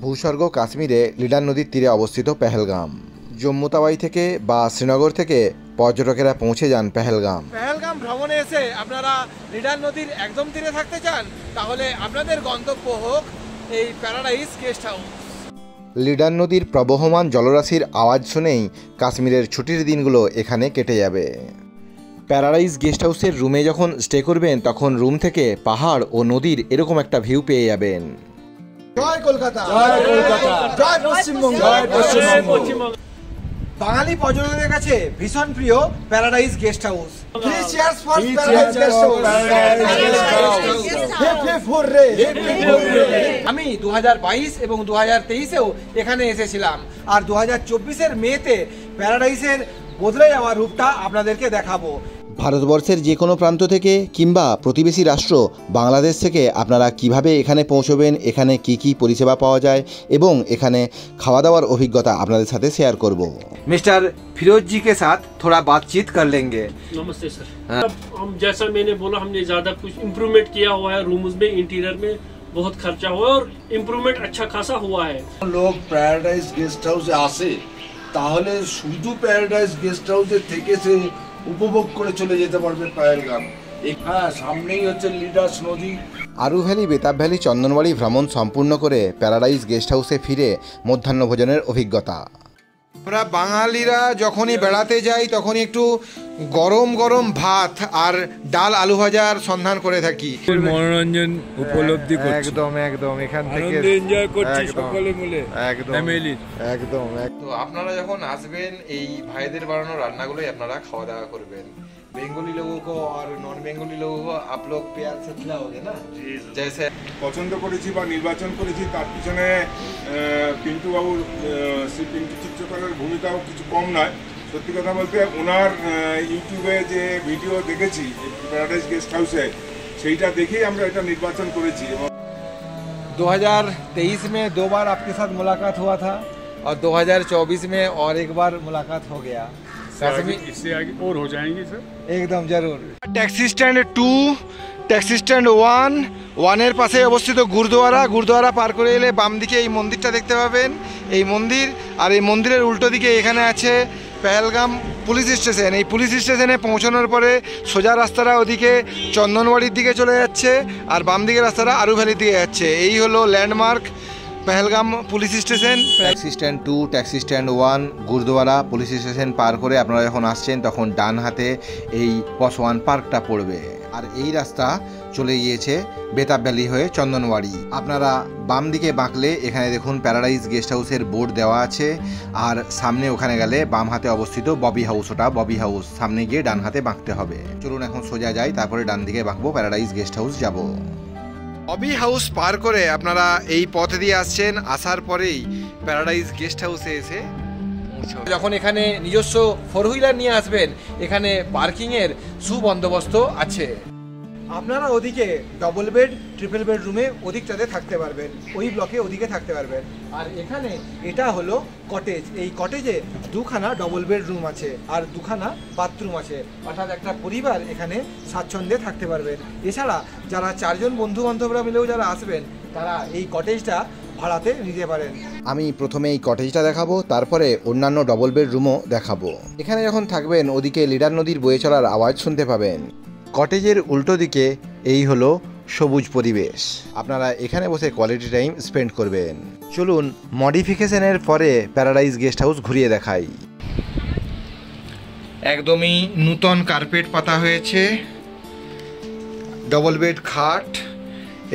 ভূস্বর্গ কাশ্মীরে লিডার নদীর তীরে অবস্থিত পেহেলগাম। জম্মু তাওয়াই থেকে বা শ্রীনগর থেকে পর্যটকেরা পৌঁছে যান পেহেলগাম। পেহেলগাম ভ্রমণে এসে আপনারা লিডার নদীর একদম তীরে থাকতে চান, তাহলে আপনাদের গন্তব্য হোক এই প্যারাডাইস গেস্ট হাউস। লিডার নদীর প্রবহমান জলরাশির আওয়াজ শুনেই কাশ্মীরের ছুটির দিনগুলো এখানে কেটে যাবে। প্যারাডাইস গেস্ট হাউসের রুমে যখন স্টে করবেন তখন রুম থেকে পাহাড় ও নদীর এরকম একটা ভিউ পেয়ে যাবেন। জয় কলকাতা, জয় কলকাতা, জয় পশ্চিমবঙ্গ, জয় পশ্চিমবঙ্গ। বাঙালি পর্যটকদের কাছে ভীষণ প্রিয় paradise guest house. Please cheers for paradise guest house. আমি 2022 এবং 2023-এও এখানে এসেছিলাম, আর 2024-এর মেতে প্যারাডাইসের বদলে যাওয়া রূপটা আপনাদেরকে দেখাবো। ভারতবর্ষের যে কোনো প্রান্ত থেকে কিংবা প্রতিবেশী রাষ্ট্র বাংলাদেশ থেকে আপনারা কিভাবে এখানে পৌঁছবেন, এখানে কি কি পরিষেবা পাওয়া যায় এবং এখানে খাওয়া দাওয়ার অভিজ্ঞতা আপনাদের সাথে শেয়ার করব। मिस्टर फिरोज जी के साथ थोड़ा बातचीत कर लेंगे। नमस्ते सर। हम जैसा मैंने बोला, हमने ज़्यादा कुछ इम्प्रूवमेंट किया हुआ है। रूम्स में इंटीरियर में बहुत खर्चा हुआ है और इम्प्रूवमेंट अच्छा खासा हुआ है। लोग প্যারাডাইস গেস্ট হাউসে আসে, তাহলে শুধু প্যারাডাইস গেস্ট হাউসে থেকে সে উপভোগ করে চলে যেতে পারবে পেহেলগাম। হ্যাঁ, সামনেই হচ্ছে লিডার্স নদী। আরু ভ্যালি, বেতাব ভ্যালি, চন্দনবাড়ি ভ্রমণ সম্পূর্ণ করে প্যারাডাইস গেস্ট হাউসে ফিরে মধ্যাহ্নভোজনের অভিজ্ঞতা। আমরা বাঙালিরা যখনই বেড়াতে যাই তখনই একটু গরম গরম ভাত আর ডাল আলু ভাজার সন্ধান করে থাকি। মনোরঞ্জন উপলব্ধি করছি, একদম একদম এখান থেকে এনজয় করছি সকলে মিলে, একদম ফ্যামিলি একদম। তো আপনারা যখন আসবেন এই ভাইদের বানানো রান্নাগুলোই আপনারা খাওয়া দাওয়া করবেন। বেঙ্গলি लोगों को और नॉन बेंगली लोगों को आप लोग प्यार से खिलाओगे ना? जैसे পছন্দ করেছি বা নির্বাচন করেছি, তার পিছনে পিন্টু বাবুর শ্রী পিন্টু চিত্রকরের ভূমিকাও কিছু কম নয়। সত্যি কথা বলতে ওনার ইউটিউবে যে ভিডিও দেখেছি প্যারাডাইস গেস্ট হাউসে, সেইটা দেখেই আমরা এটা নির্বাচন করেছি। 2023 में 2 बार आपके साथ मुलाकात हुआ था और 2024 में और एक बार मुलाकात हो गया। इससे आगे और हो जाएंगे सर, একদম জরুর। ট্যাক্সি স্ট্যান্ড 2, ট্যাক্সি স্ট্যান্ড 1 এর পাশে অবস্থিত গুরুদুয়ারা পার করে এলে বাম দিকে এই মন্দিরটা দেখতে পাবেন। এই মন্দির, আর এই মন্দিরের উল্টো দিকে এখানে আছে পেহেলগাম পুলিশ স্টেশন। এই পুলিশ স্টেশনে পৌঁছানোর পরে সোজা রাস্তাটা ওদিকে চন্দনবাড়ির দিকে চলে যাচ্ছে, আর বাম দিকের রাস্তাটা আরু ভ্যালির দিকে যাচ্ছে। এই হলো landmark Pahalgam police station. Taxi stand 2, taxi stand 1, gurdwara police station পার করে আপনারা যখন আসছেন তখন ডান হাতে এই পসওয়ান পার্কটা পড়বে, আর এই রাস্তা চলে গিয়েছে বেতাব ভ্যালি হয়ে চন্দনবাড়ি। আপনারা বাম দিকে বাঁকলে এখানে দেখুন প্যারাডাইস গেস্ট হাউসের বোর্ড দেওয়া আছে, আর সামনে ওখানে গেলে বাম হাতে অবস্থিত ববি হাউস, ওটা ববি হাউস। সামনে গিয়ে ডান হাতে বাঁকতে হবে। চলুন এখন সোজা যাই, তারপরে ডান দিকে বাঁকবো, প্যারাডাইস গেস্ট হাউস যাব। ববি হাউস পার করে আপনারা এই পথ দিয়ে আসছেন, আসার পরেই প্যারাডাইস গেস্ট হাউসে এসে যখন এখানে নিজস্ব 4 হুইলার নিয়ে আসবেন, এখানে পার্কিংয়ের সুবন্দোবস্ত আছে। আপনারা ওদিকে ডবল বেড, ট্রিপল বেড রুমে ওদিকটাতে থাকতে পারবেন, ওই ব্লকে ওদিকে থাকতে পারবেন। আর এখানে এটা হলো কটেজ। এই কটেজে 2খানা ডবল বেড রুম আছে আর 2খানা বাথরুম আছে, অর্থাৎ একটা পরিবার এখানে স্বাচ্ছন্দ্যে থাকতে পারবেন। এছাড়া যারা 4 জন বন্ধু বান্ধবরা মিলেও যারা আসবেন, তারা এই কটেজটা ভাড়াতে নিতে পারেন। আমি প্রথমে এই কটেজটা দেখাবো, তারপরে অন্যান্য ডবল বেড রুমও দেখাবো। এখানে যখন থাকবেন ওদিকে লিডার নদীর বয়ে চলার আওয়াজ শুনতে পাবেন। কটেজের উল্টো দিকে এই হলো সবুজ পরিবেশ, আপনারা এখানে বসে কোয়ালিটি টাইম স্পেন্ড করবেন। চলুন মডিফিকেশনের পরে প্যারাডাইস গেস্ট হাউস ঘুরিয়ে দেখাই। একদমই নূতন কার্পেট পাতা হয়েছে, ডবল বেড খাট।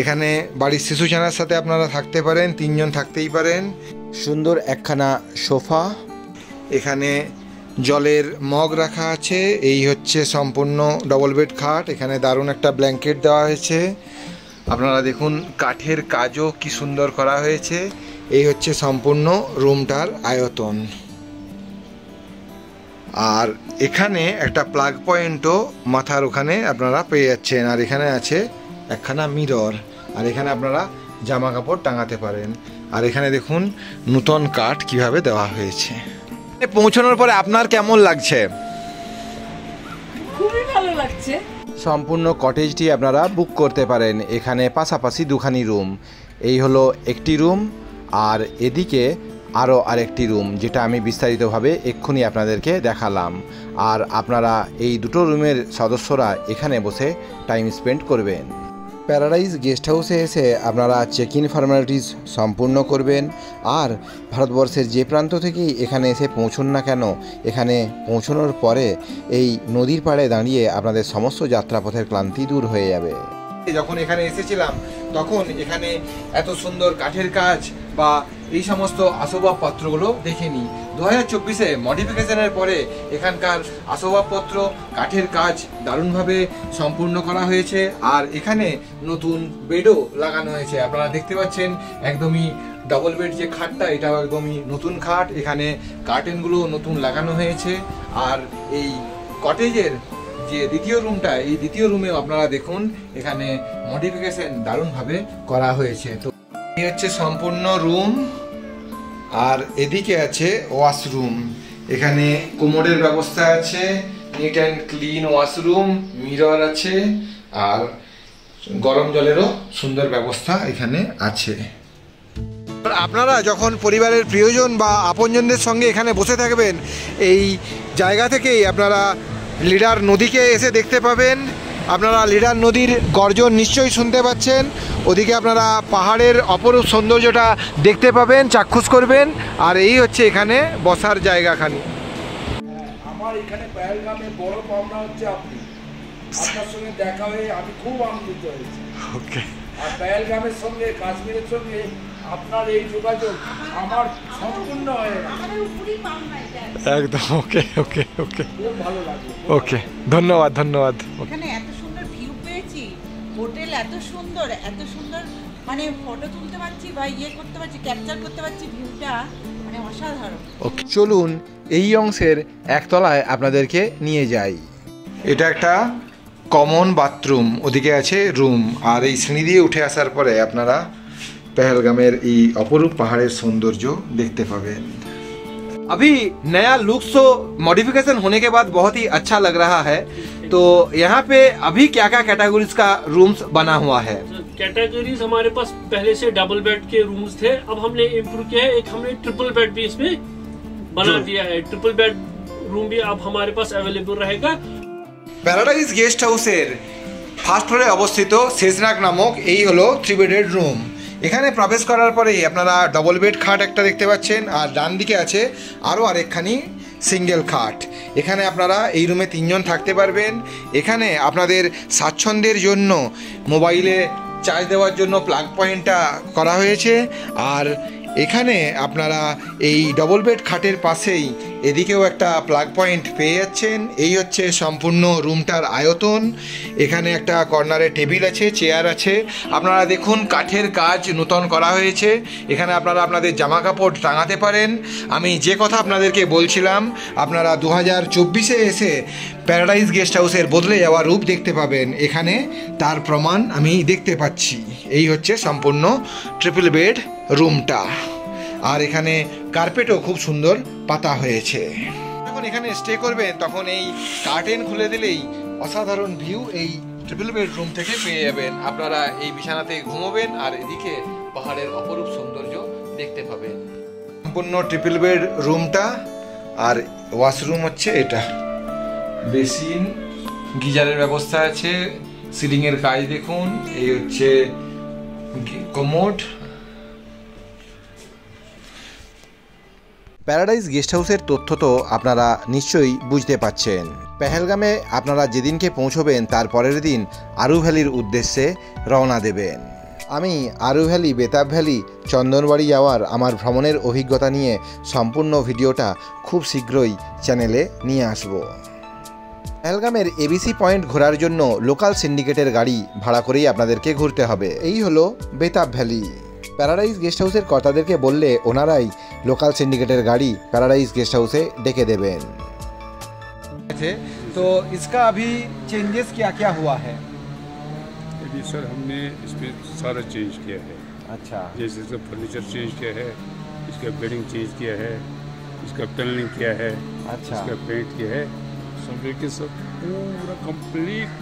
এখানে বাড়ির শিশুছানার সাথে আপনারা থাকতে পারেন, 3 জন থাকতেই পারেন। সুন্দর একখানা সোফা, এখানে জলের মগ রাখা আছে। এই হচ্ছে সম্পূর্ণ ডবল বেড খাট। এখানে দারুণ একটা ব্ল্যাঙ্কেট দেওয়া হয়েছে। আপনারা দেখুন কাঠের কাজও কি সুন্দর করা হয়েছে। এই হচ্ছে সম্পূর্ণ রুমটার আয়তন। আর এখানে একটা প্লাগ পয়েন্টও মাথার ওখানে আপনারা পেয়ে যাচ্ছেন। আর এখানে আছে একখানা মিরর, আর এখানে আপনারা জামা কাপড় টাঙাতে পারেন। আর এখানে দেখুন নূতন কাঠ কিভাবে দেওয়া হয়েছে। পৌঁছানোর পরে আপনার কেমন লাগছে? খুবই ভালো লাগছে। সম্পূর্ণ কটেজটি আপনারা বুক করতে পারেন। এখানে পাশাপাশি 2খানি রুম। এই হলো একটি রুম, আর এদিকে আরও আরেকটি রুম, যেটা আমি বিস্তারিতভাবে এক্ষুনি আপনাদেরকে দেখালাম। আর আপনারা এই দুটো রুমের সদস্যরা এখানে বসে টাইম স্পেন্ড করবেন। প্যারাডাইজ গেস্ট হাউসে এসে আপনারা চেক ইন ফর্মালিটিস সম্পূর্ণ করবেন। আর ভারতবর্ষের যে প্রান্ত থেকেই এখানে এসে পৌঁছুন না কেন, এখানে পৌঁছানোর পরে এই নদীর পাড়ে দাঁড়িয়ে আপনাদের সমস্ত যাত্রাপথের ক্লান্তি দূর হয়ে যাবে। যখন এখানে এসেছিলাম তখন এখানে এত সুন্দর কাঠের কাজ বা এই সমস্ত আসবাবপত্রগুলো দেখিনি। 2024-এ মডিফিকেশনের পরে এখানকার আসবাবপত্র, কাঠের কাজ দারুণভাবে সম্পূর্ণ করা হয়েছে। আর এখানে নতুন বেডও লাগানো হয়েছে, আপনারা দেখতে পাচ্ছেন একদমই ডবল বেড যে খাটটা, এটাও একদমই নতুন খাট। এখানে কার্টেনগুলো নতুন লাগানো হয়েছে। আর এই কটেজের যে দ্বিতীয় রুমটা, এই দ্বিতীয় রুমেও আপনারা দেখুন এখানে মডিফিকেশন দারুণভাবে করা হয়েছে। তো এই হচ্ছে সম্পূর্ণ রুম। আর এদিকে আছে ওয়াশরুম, এখানে কোমোডের ব্যবস্থা আছে, neat and clean washroom, mirror আছে আর গরম জলেরও সুন্দর ব্যবস্থা এখানে আছে। আপনারা যখন পরিবারের প্রিয়জন বা আপনজনদের সঙ্গে এখানে বসে থাকবেন, এই জায়গা থেকেই আপনারা লিডার নদীকে এসে দেখতে পাবেন। আপনারা লিডার নদীর গর্জন নিশ্চয়ই শুনতে পাচ্ছেন। ওদিকে আপনারা পাহাড়ের অপরূপ সৌন্দর্যটা দেখতে পাবেন, চাক্ষুষ করবেন। আর এই হচ্ছে এখানে বসার জায়গাখানি। আমার এখানে পেহেলগামে বড় পাওনা হচ্ছে আপনি, আপনার সঙ্গে দেখা হয়ে আমি খুব আনন্দিত হয়েছি। ওকে। আর পেহেলগামের সঙ্গে কাশ্মীরের সঙ্গে আপনার এই যোগাযোগ আমার সম্পূর্ণ হয়ে একদম। ওকে ওকে ওকে, খুব ভালো লাগে। ওকে, ধন্যবাদ ধন্যবাদ। এখানে এত সুন্দর ভিউ পেয়েছি, হোটেল এত সুন্দর মানে ফটো তুলতে পারছি বা করতে পারছি, ক্যাপচার করতে পারছি ভিউটা, মানে অসাধারণ। ওকে, চলুন এই অংশের একতলায় আপনাদেরকে নিয়ে যাই। এটা একটা কমন বাথরুম, ওদিকে আছে রুম। আর এই সিঁড়ি দিয়ে উঠে আসার পরে আপনারা पहलगामेर এই অপরূপ পাহাড়ের সৌন্দর্য देखते पाবেন। अभी नया लुक्स तो मॉडिफिकेशन होने के बाद बहुत ही अच्छा लग रहा है। तो यहाँ पे अभी क्या क्या कैटेगरीज का रूम्स बना हुआ है? कैटेगरीज हमारे पास पहले से डबल बेड के रूम्स थे, अब हमने इम्प्रूव किया है, एक हमने ट्रिपल बेड भी इसमें बना दिया है। ट्रिपल बेड रूम भी अब हमारे पास अवेलेबल रहेगा। প্যারাডাইজ গেস্ট হাউসের ফার্স্ট ফ্লোরে অবস্থিত শেষনাগ নামক এই হলো 3 বেডের রুম। এখানে প্রবেশ করার পরেই আপনারা ডবল বেড খাট একটা দেখতে পাচ্ছেন, আর ডান দিকে আছে আরও আরেকখানি সিঙ্গেল খাট। এখানে আপনারা এই রুমে 3 জন থাকতে পারবেন। এখানে আপনাদের স্বাচ্ছন্দ্যের জন্য মোবাইলে চার্জ দেওয়ার জন্য প্লাগ পয়েন্টটা করা হয়েছে। আর এখানে আপনারা এই ডবল বেড খাটের পাশেই এদিকেও একটা প্লাগ পয়েন্ট পেয়ে যাচ্ছেন। এই হচ্ছে সম্পূর্ণ রুমটার আয়তন। এখানে একটা কর্নারে টেবিল আছে, চেয়ার আছে। আপনারা দেখুন কাঠের কাজ নূতন করা হয়েছে। এখানে আপনারা আপনাদের জামা কাপড় টাঙাতে পারেন। আমি যে কথা আপনাদেরকে বলছিলাম, আপনারা 2024-এ এসে প্যারাডাইজ গেস্ট হাউসের বদলে যাওয়া রূপ দেখতে পাবেন। এখানে তার প্রমাণ আমি দেখতে পাচ্ছি। এই হচ্ছে সম্পূর্ণ ট্রিপল বেড রুমটা। আর এখানে কার্পেটও খুব সুন্দর পাতা হয়েছে। যখন এখানে স্টে করবেন তখন এই কার্টেন খুলে দিলেই অসাধারণ ভিউ এই ট্রিপল বেড রুম থেকে পেয়ে যাবেন। আপনারা এই বিছানাতে ঘুমোবেন আর এদিকে পাহাড়ের অপরূপ সৌন্দর্য দেখতে পাবেন। সম্পূর্ণ ট্রিপল বেড রুমটা। আর ওয়াশরুম হচ্ছে এটা, বেসিন, গিজারের ব্যবস্থা আছে, সিলিংয়ের কাজ দেখুন। এই হচ্ছে কমোড। প্যারাডাইজ গেস্ট হাউসের তথ্য তো আপনারা নিশ্চয়ই বুঝতে পাচ্ছেন। পেহেলগামে আপনারা যেদিনকে পৌঁছবেন তার পরের দিন আরু ভ্যালির উদ্দেশ্যে রওনা দেবেন। আমি আরু ভ্যালি, বেতাব ভ্যালি, চন্দনবাড়ি যাওয়ার আমার ভ্রমণের অভিজ্ঞতা নিয়ে সম্পূর্ণ ভিডিওটা খুব শীঘ্রই চ্যানেলে নিয়ে আসব। পেহেলগামের এবিসি পয়েন্ট ঘোরার জন্য লোকাল সিন্ডিকেটের গাড়ি ভাড়া করেই আপনাদেরকে ঘুরতে হবে। এই হলো বেতাব ভ্যালি। প্যারাডাইজ গেস্ট হাউসের কর্তাদেরকে বললে ওনারাই লোকাল সিন্ডিকেটের গাড়ি প্যারাডাইজ गेस्ट हाउसे डेके देवें। तो इसका अभी चेंजेस क्या क्या हुआ है? अभी सर हमने इसमें सारा चेंज किया है। अच्छा, जैसे इसका फर्नीचर चेंज किया है, इसका बेडिंग चेंज किया है, इसका पैनलिंग किया है, अच्छा, इसका पेंट किया है। सब देखिए सब पूरा कंप्लीट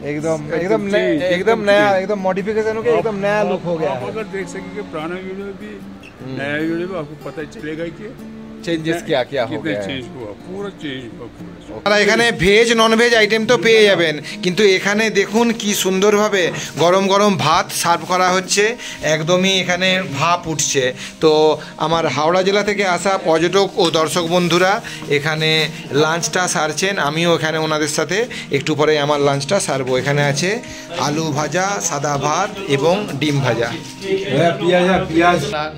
एकदम नया, एकदम मॉडिफिकेशन हो गया, एकदम नया लुक हो गया आप है। अगर देख सकेंगे पुराना वीडियो भी नया वीडियो भी आपको पता चलेगा कि চেঞ্জেস क्या क्या हो कितने गया है। चेंज हुआ, पूरा चेंज हुआ पूरा। আপনারা এখানে ভেজ নন ভেজ আইটেম তো পেয়ে যাবেন, কিন্তু এখানে দেখুন কি সুন্দরভাবে গরম গরম ভাত সার্ভ করা হচ্ছে, একদমই এখানে ভাপ উঠছে। তো আমার হাওড়া জেলা থেকে আসা পর্যটক ও দর্শক বন্ধুরা এখানে লাঞ্চটা সারছেন, আমিও এখানে ওনাদের সাথে একটু পরে আমার লাঞ্চটা সারবো। এখানে আছে আলু ভাজা, সাদা ভাত এবং ডিম ভাজা।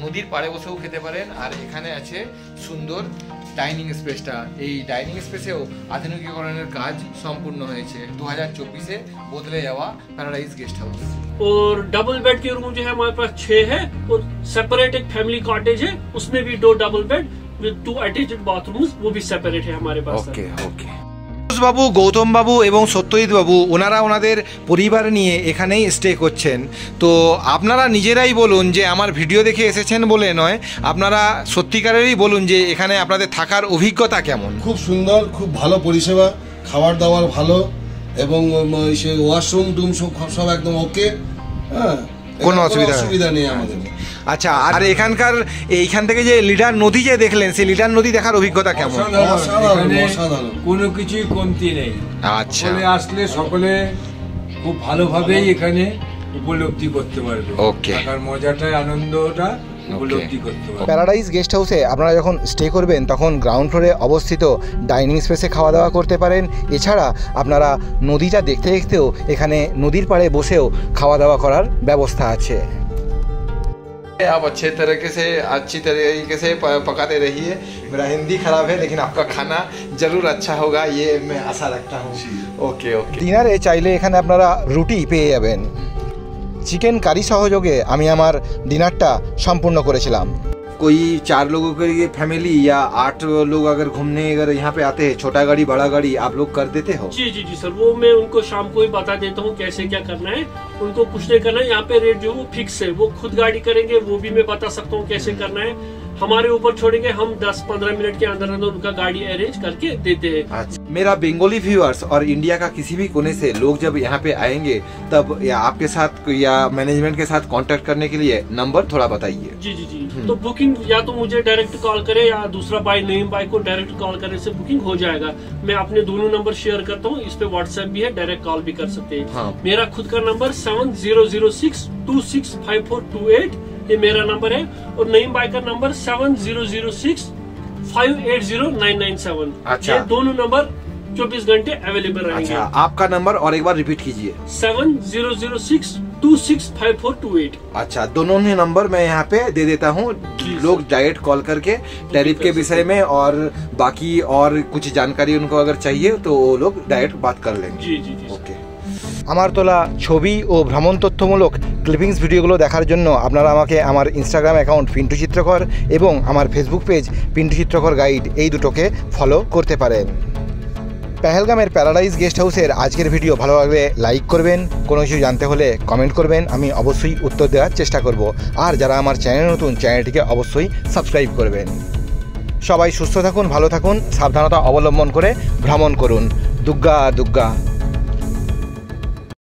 নদীর পাড়ে বসেও খেতে পারেন। আর এখানে আছে সুন্দর ডাইনিং স্পেসটা, এই ডাইনিং স্পেসেও আধুনিকীকরণের কাজ সম্পূর্ণ হয়েছে 2024-এ বদলে যাওয়া প্যারাডাইজ গেস্ট হাউস। और डबल बेड के रूम जो है हमारे पास 6 है, और सेपरेट एक फैमिली कॉटेज है, उसमें भी 2 double bed with 2 attached bathrooms, वो भी सेपरेट है हमारे पास। ওকে ওকে। বাবু, গৌতম বাবু এবং সত্যজিৎ বাবু ওনারা ওনাদের পরিবার নিয়ে এখানেই স্টে করছেন। তো আপনারা নিজেরাই বলুন যে আমার ভিডিও দেখে এসেছেন বলে নয়, আপনারা সত্যিকারেরই বলুন যে এখানে আপনাদের থাকার অভিজ্ঞতা কেমন। খুব সুন্দর, খুব ভালো পরিষেবা, খাবার দাবার ভালো, এবং সে ওয়াশরুম টুম সব একদম ওকে। হ্যাঁ, কোনো অসুবিধা নেই আমাদের। আচ্ছা, আর এখানকার এইখান থেকে যে লিডার নদী যে দেখলেন, সেই লিডার নদী দেখার অভিজ্ঞতা কেমন? অসাধারণ অসাধারণ। কোনো কিছুই কমতি নেই। আচ্ছা, সকলে আসলে সকলে খুব ভালোভাবেই এখানে উপলব্ধি করতে পারবে। ওকে। থাকার মজাটাই, আনন্দটা উপলব্ধি করতে পারবে। প্যারাডাইজ গেস্ট হাউসে আপনারা যখন স্টে করবেন তখন গ্রাউন্ড ফ্লোরে অবস্থিত ডাইনিং স্পেসে খাওয়া দাওয়া করতে পারেন। এছাড়া আপনারা নদীটা দেখতে দেখতেও এখানে নদীর পাড়ে বসেও খাওয়া দাওয়া করার ব্যবস্থা আছে। आप अच्छी तरीके से पकाते रहिए। मेरा हिंदी खराब है लेकिन आपका खाना जरूर अच्छा होगा, ये मैं आशा रखता हूँ। Okay okay. ডিনারে চাইলে এখানে আপনারা রুটি পেয়ে যাবেন। চিকেন কারি সহযোগে আমি আমার ডিনারটা সম্পূর্ণ করেছিলাম। कोई 4 लोगों के लिए फैमिली या 8 लोग अगर घूमने अगर यहाँ पे आते हैं, छोटा गाड़ी बड़ा गाड़ी आप लोग कर देते हो? जी जी जी सर, वो मैं उनको शाम को ही बता देता हूँ कैसे क्या करना है, उनको कुछ नहीं करना है। यहाँ पे रेट जो वो फिक्स है, वो खुद गाड़ी करेंगे, वो भी मैं बता सकता हूँ कैसे करना है। हमारे ऊपर छोड़ेंगे, हम 10-15 मिनट के अंदर अंदर उनका गाड़ी अरेंज करके देते हैं। अच्छा, मेरा बंगाली व्यूअर्स और इंडिया का किसी भी कोने से लोग जब यहाँ पे आएंगे तब या आपके साथ या मैनेजमेंट के साथ कांटेक्ट करने के लिए नंबर थोड़ा बताइए। जी जी जी, तो बुकिंग या तो मुझे डायरेक्ट कॉल करे या दूसरा बाई नईम बाई को डायरेक्ट कॉल करने से बुकिंग हो जाएगा। मैं अपने दोनों नंबर शेयर करता हूँ, इस पे व्हाट्सएप भी है, डायरेक्ट कॉल भी कर सकते हैं। हाँ। मेरा खुद का नंबर 7006265428, ये मेरा नंबर है, और नईम बाई का नंबर 7006580997। अच्छा। ये दोनों नंबर 24 घंटे अवेलेबल रहेंगे। अच्छा, आपका नंबर और एक बार रिपीट कीजिए। 7006265428। अच्छा, दोनों ही नंबर मैं यहाँ पे दे देता हूँ, लोग डायरेक्ट कॉल करके टैरिफ के विषय में और बाकी और कुछ जानकारी उनको अगर चाहिए तो वो लोग डायरेक्ट बात कर लेंगे। जी जी जी। ওকে। আমার তোলা ছবি ও ভ্রমণ তথ্যমূলক ক্লিপিংস ভিডিওগুলো দেখার জন্য আপনারা আমাকে আমার ইনস্টাগ্রাম অ্যাকাউন্ট পিন্টু চিত্রকর এবং আমার ফেসবুক পেজ পিন্টু চিত্রকর গাইড, এই দুটোকে ফলো করতে পারেন। পেহেলগামের প্যারাডাইজ গেস্ট হাউসের আজকের ভিডিও ভালো লাগলে লাইক করবেন, কোনো কিছু জানতে হলে কমেন্ট করবেন, আমি অবশ্যই উত্তর দেওয়ার চেষ্টা করব। আর যারা আমার চ্যানেল নতুন, চ্যানেলটিকে অবশ্যই সাবস্ক্রাইব করবেন। সবাই সুস্থ থাকুন, ভালো থাকুন, সাবধানতা অবলম্বন করে ভ্রমণ করুন। দুগ্গা দুগ্গা।